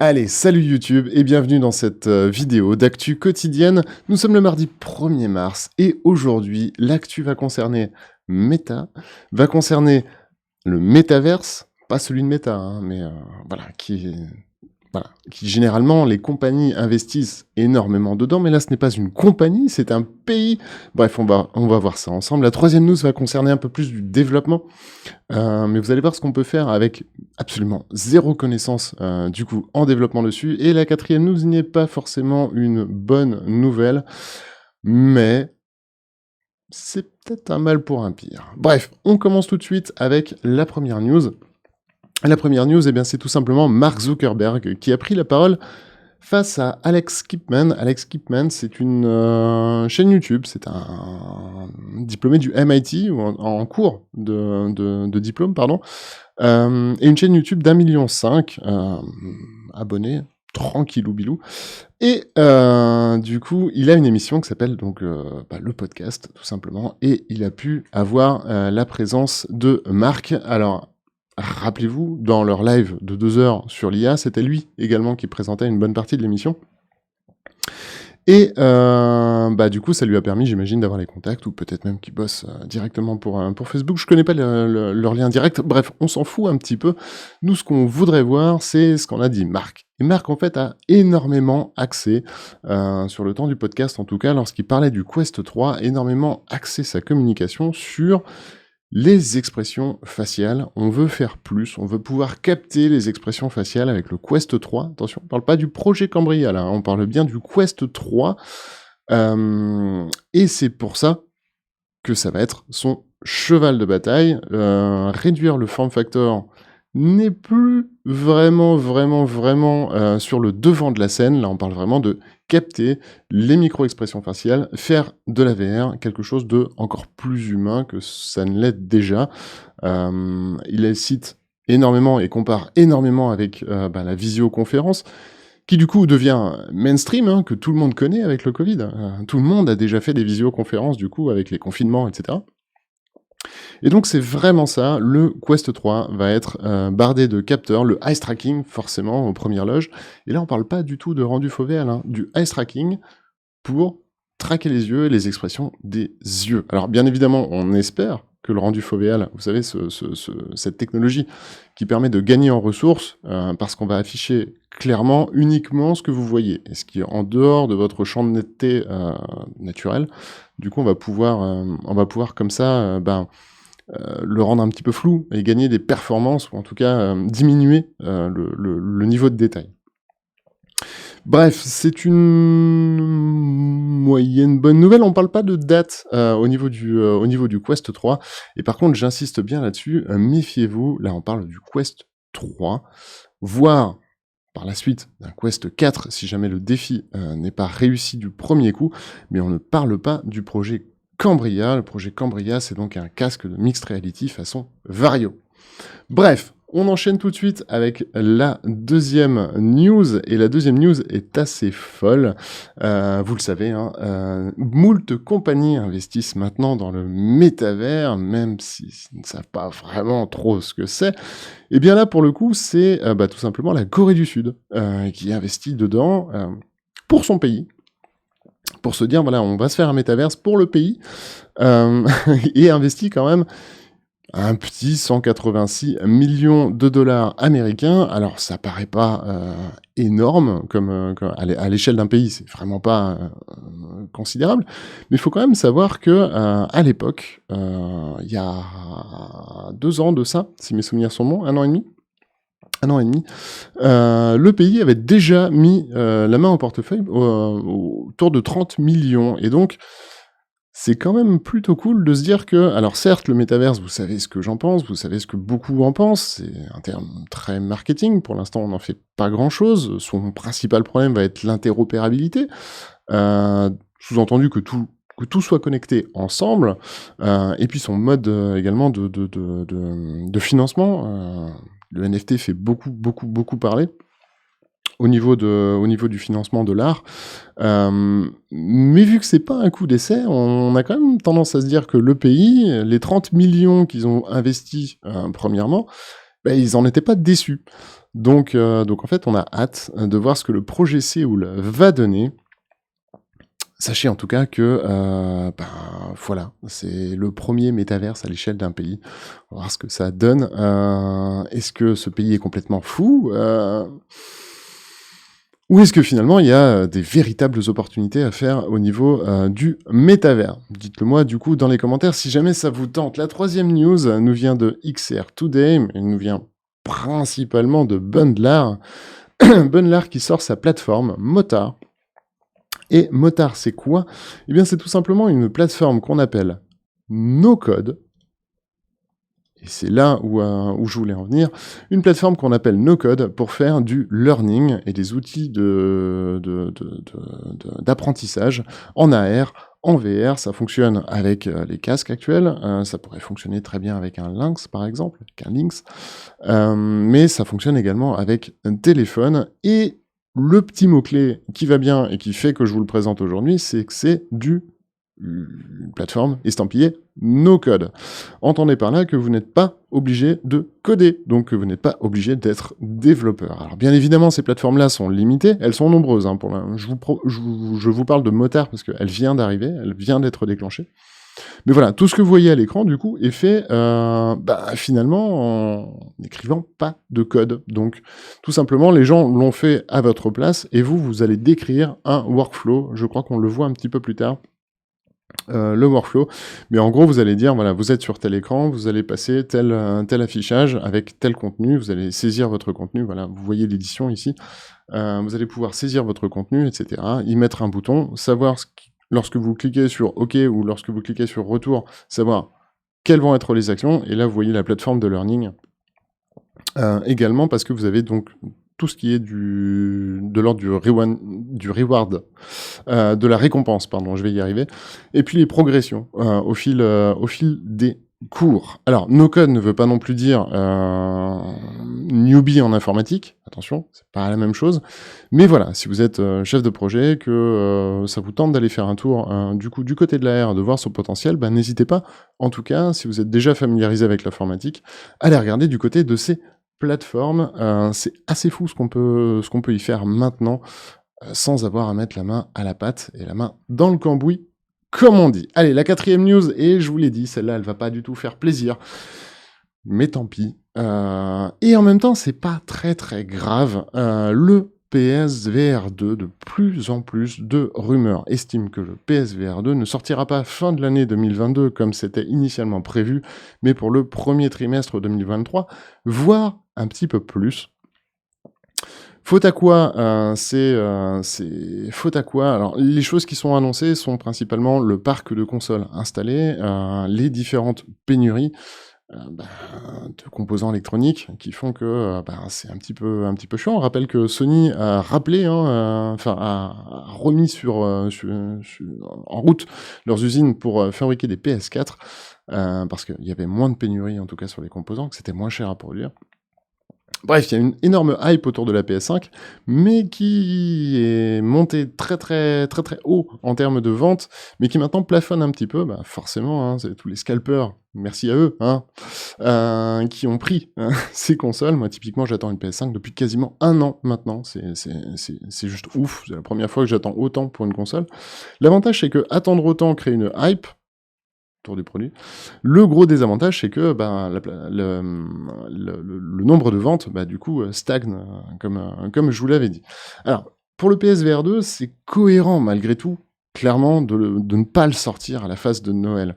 Allez, salut YouTube et bienvenue dans cette vidéo d'actu quotidienne. Nous sommes le mardi 1er mars et aujourd'hui, l'actu va concerner Meta, va concerner le métaverse, pas celui de Meta, hein, mais voilà, qui généralement, les compagnies investissent énormément dedans, mais là, ce n'est pas une compagnie, c'est un pays. Bref, on va voir ça ensemble. La troisième news va concerner un peu plus du développement, mais vous allez voir ce qu'on peut faire avec absolument zéro connaissance, du coup, en développement dessus. Et la quatrième news n'est pas forcément une bonne nouvelle, mais c'est peut-être un mal pour un pire. Bref, on commence tout de suite avec la première news. La première news, eh bien, c'est tout simplement Mark Zuckerberg qui a pris la parole face à Alex Kipman. Alex Kipman, c'est une chaîne YouTube, c'est un diplômé du MIT, ou en cours de diplôme, pardon, et une chaîne YouTube d'1,5 million abonnés, tranquillou bilou. Et du coup, il a une émission qui s'appelle donc le podcast, tout simplement, et il a pu avoir la présence de Mark. Alors, rappelez-vous, dans leur live de 2 heures sur l'IA, c'était lui également qui présentait une bonne partie de l'émission. Et du coup, ça lui a permis, j'imagine, d'avoir les contacts, ou peut-être même qu'ils bossent directement pour Facebook. Je connais pas leur lien direct. Bref, on s'en fout un petit peu. Nous, ce qu'on voudrait voir, c'est ce qu'on a dit Mark. Et Mark, en fait, a énormément axé, sur le temps du podcast, en tout cas, lorsqu'il parlait du Quest 3, énormément axé sa communication sur les expressions faciales. On veut faire plus, on veut pouvoir capter les expressions faciales avec le Quest 3. Attention, on parle pas du projet Cambria, là, on parle bien du Quest 3. Et c'est pour ça que ça va être son cheval de bataille. Réduire le form factor n'est plus vraiment sur le devant de la scène. Là, on parle vraiment de capter les micro-expressions faciales, faire de la VR quelque chose de encore plus humain que ça ne l'est déjà. Il les cite énormément et compare énormément avec la visioconférence, qui du coup devient mainstream, hein, que tout le monde connaît avec le Covid. Tout le monde a déjà fait des visioconférences, du coup, avec les confinements, etc. Et donc c'est vraiment ça, le Quest 3 va être bardé de capteurs, le eye tracking forcément aux premières loges, et là on parle pas du tout de rendu fovéal, hein, du eye tracking pour traquer les yeux et les expressions des yeux. Alors bien évidemment on espère que le rendu fovéal, vous savez, cette technologie qui permet de gagner en ressources, parce qu'on va afficher clairement uniquement ce que vous voyez, et ce qui est en dehors de votre champ de netteté naturel. Du coup on va pouvoir comme ça le rendre un petit peu flou et gagner des performances, ou en tout cas diminuer le niveau de détail. Bref, c'est une moyenne bonne nouvelle. On parle pas de date au niveau du Quest 3. Et par contre, j'insiste bien là-dessus, méfiez-vous. Là, on parle du Quest 3, voire par la suite d'un Quest 4, si jamais le défi n'est pas réussi du premier coup. Mais on ne parle pas du projet Cambria. Le projet Cambria, c'est donc un casque de mixed reality façon Vario. Bref, on enchaîne tout de suite avec la deuxième news, et la deuxième news est assez folle. Vous le savez, hein, moult compagnies investissent maintenant dans le métavers, même s'ils ne savent pas vraiment trop ce que c'est. Et bien là, pour le coup, c'est tout simplement la Corée du Sud qui investit dedans pour son pays, pour se dire, voilà, on va se faire un métaverse pour le pays, et investit quand même un petit 186 millions de dollars américains. Alors, ça paraît pas énorme, comme à l'échelle d'un pays, c'est vraiment pas considérable, mais il faut quand même savoir que à l'époque, il y a 2 ans de ça, si mes souvenirs sont bons, 1 an et demi, le pays avait déjà mis la main au portefeuille autour de 30 millions. Et donc, c'est quand même plutôt cool de se dire que, alors certes, le métaverse, vous savez ce que j'en pense, vous savez ce que beaucoup en pensent, c'est un terme très marketing, pour l'instant on n'en fait pas grand-chose, son principal problème va être l'interopérabilité, sous-entendu que tout soit connecté ensemble, et puis son mode également de financement. Le NFT fait beaucoup parler au niveau du financement de l'art. Mais vu que c'est pas un coup d'essai, on a quand même tendance à se dire que le pays, les 30 millions qu'ils ont investis premièrement, ils en étaient pas déçus. Donc en fait, on a hâte de voir ce que le projet Séoul va donner. Sachez en tout cas que, voilà, c'est le premier métaverse à l'échelle d'un pays. On va voir ce que ça donne. Est-ce que ce pays est complètement fou? Ou est-ce que finalement il y a des véritables opportunités à faire au niveau du métavers? Dites-le moi du coup dans les commentaires si jamais ça vous tente. La troisième news nous vient de XR Today, mais elle nous vient principalement de Bundlar. Bundlar qui sort sa plateforme Motard. Et Motard, c'est quoi? Eh bien, c'est tout simplement une plateforme qu'on appelle No Code. Et c'est là où je voulais en venir. Une plateforme qu'on appelle No Code pour faire du learning et des outils d'apprentissage en AR, en VR. Ça fonctionne avec les casques actuels. Ça pourrait fonctionner très bien avec un Lynx, par exemple, avec un Lynx. Mais ça fonctionne également avec un téléphone. Et le petit mot-clé qui va bien et qui fait que je vous le présente aujourd'hui, c'est que c'est une plateforme estampillée no code. Entendez par là que vous n'êtes pas obligé de coder, donc que vous n'êtes pas obligé d'être développeur. Alors bien évidemment, ces plateformes-là sont limitées, elles sont nombreuses. Je vous parle de Motard parce qu'elle vient d'arriver, elle vient d'être déclenchée. Mais voilà, tout ce que vous voyez à l'écran, du coup, est fait finalement en n'écrivant pas de code. Donc, tout simplement, les gens l'ont fait à votre place et vous allez décrire un workflow. Je crois qu'on le voit un petit peu plus tard. Le workflow, mais en gros vous allez dire voilà, vous êtes sur tel écran, vous allez passer tel affichage avec tel contenu, vous allez saisir votre contenu, voilà, vous voyez l'édition ici, vous allez pouvoir saisir votre contenu, etc., y mettre un bouton, savoir lorsque vous cliquez sur OK ou lorsque vous cliquez sur retour, savoir quelles vont être les actions, et là vous voyez la plateforme de learning également, parce que vous avez donc tout ce qui est de l'ordre du reward, de la récompense, pardon, je vais y arriver, et puis les progressions au fil des cours. Alors, no code ne veut pas non plus dire newbie en informatique, attention, c'est pas la même chose, mais voilà, si vous êtes chef de projet, que ça vous tente d'aller faire un tour du côté de la R, de voir son potentiel, n'hésitez pas, en tout cas, si vous êtes déjà familiarisé avec l'informatique, à aller regarder du côté de ces plateformes. C'est assez fou ce qu'on peut y faire maintenant, sans avoir à mettre la main à la pâte et la main dans le cambouis, comme on dit. Allez, la quatrième news, et je vous l'ai dit, celle-là, elle va pas du tout faire plaisir, mais tant pis. Et en même temps, c'est pas très très grave. Le PSVR 2, de plus en plus de rumeurs estiment que le PSVR 2 ne sortira pas fin de l'année 2022 comme c'était initialement prévu, mais pour le premier trimestre 2023, voire un petit peu plus. Faute à quoi? Faute à quoi? Alors, les choses qui sont annoncées sont principalement le parc de consoles installé, les différentes pénuries de composants électroniques qui font que c'est un petit peu chiant. On rappelle que Sony a rappelé, a remis en route leurs usines pour fabriquer des PS4 parce qu'il y avait moins de pénuries, en tout cas sur les composants, que c'était moins cher à produire. Bref, il y a une énorme hype autour de la PS5, mais qui est montée très très très très haut en termes de vente, mais qui maintenant plafonne un petit peu, forcément, c'est tous les scalpers, merci à eux, qui ont pris ces consoles. Moi, typiquement, j'attends une PS5 depuis quasiment 1 an maintenant, c'est juste ouf, c'est la première fois que j'attends autant pour une console. L'avantage, c'est que attendre autant crée une hype, du produit. Le gros désavantage, c'est que le nombre de ventes, du coup, stagne, comme je vous l'avais dit. Alors, pour le PSVR 2, c'est cohérent malgré tout, clairement, de ne pas le sortir à la phase de Noël.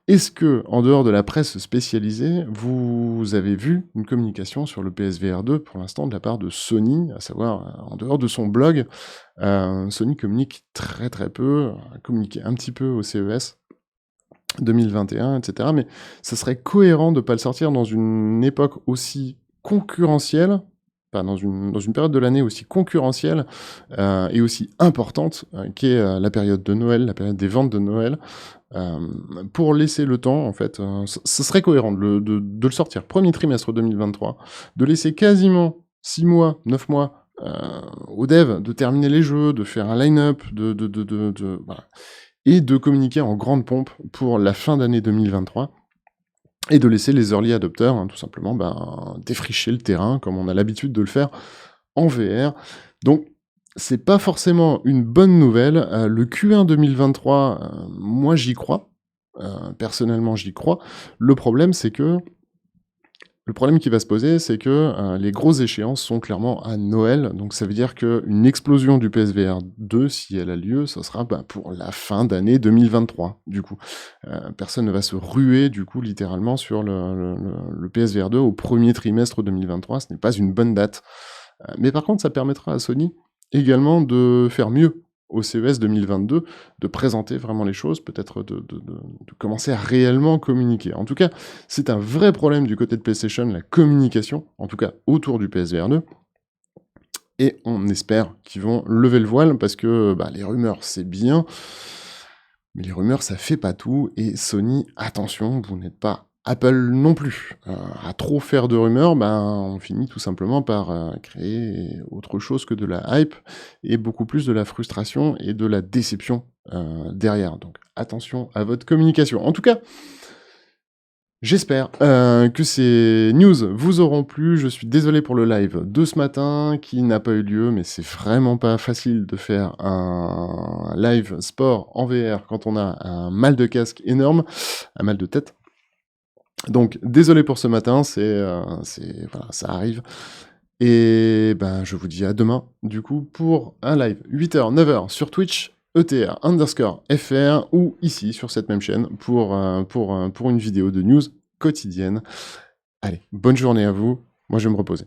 Est-ce que, en dehors de la presse spécialisée, vous avez vu une communication sur le PSVR 2 pour l'instant de la part de Sony, à savoir, en dehors de son blog, Sony communique très très peu, a communiqué un petit peu au CES, 2021, etc. Mais ça serait cohérent de ne pas le sortir dans une époque aussi concurrentielle, dans une période de l'année aussi concurrentielle et aussi importante qu'est la période de Noël, la période des ventes de Noël, pour laisser le temps, en fait, ce serait cohérent de le sortir premier trimestre 2023, de laisser quasiment 6 mois, 9 mois aux devs de terminer les jeux, de faire un line-up, voilà, et de communiquer en grande pompe pour la fin d'année 2023. et de laisser les early adopters, hein, tout simplement, défricher le terrain comme on a l'habitude de le faire en VR. Donc c'est pas forcément une bonne nouvelle. Le Q1 2023, moi j'y crois. Personnellement, j'y crois. Le problème, c'est que le problème qui va se poser, c'est que, les grosses échéances sont clairement à Noël, donc ça veut dire qu'une explosion du PSVR 2, si elle a lieu, ça sera, pour la fin d'année 2023, du coup. Personne ne va se ruer, du coup, littéralement sur le PSVR 2 au 1er trimestre 2023, ce n'est pas une bonne date. Mais par contre, ça permettra à Sony également de faire mieux au CES 2022, de présenter vraiment les choses, peut-être de commencer à réellement communiquer. En tout cas, c'est un vrai problème du côté de PlayStation, la communication, en tout cas autour du PSVR 2, et on espère qu'ils vont lever le voile parce que, les rumeurs, c'est bien, mais les rumeurs, ça fait pas tout, et Sony, attention, vous n'êtes pas Apple non plus. À trop faire de rumeurs, on finit tout simplement par créer autre chose que de la hype, et beaucoup plus de la frustration et de la déception derrière. Donc attention à votre communication. En tout cas, j'espère que ces news vous auront plu. Je suis désolé pour le live de ce matin qui n'a pas eu lieu, mais c'est vraiment pas facile de faire un live sport en VR quand on a un mal de casque énorme, un mal de tête. Donc désolé pour ce matin, voilà, ça arrive, et je vous dis à demain, du coup, pour un live 8h, 9h sur Twitch, ETR_FR, ou ici, sur cette même chaîne, pour une vidéo de news quotidienne. Allez, bonne journée à vous, moi je vais me reposer.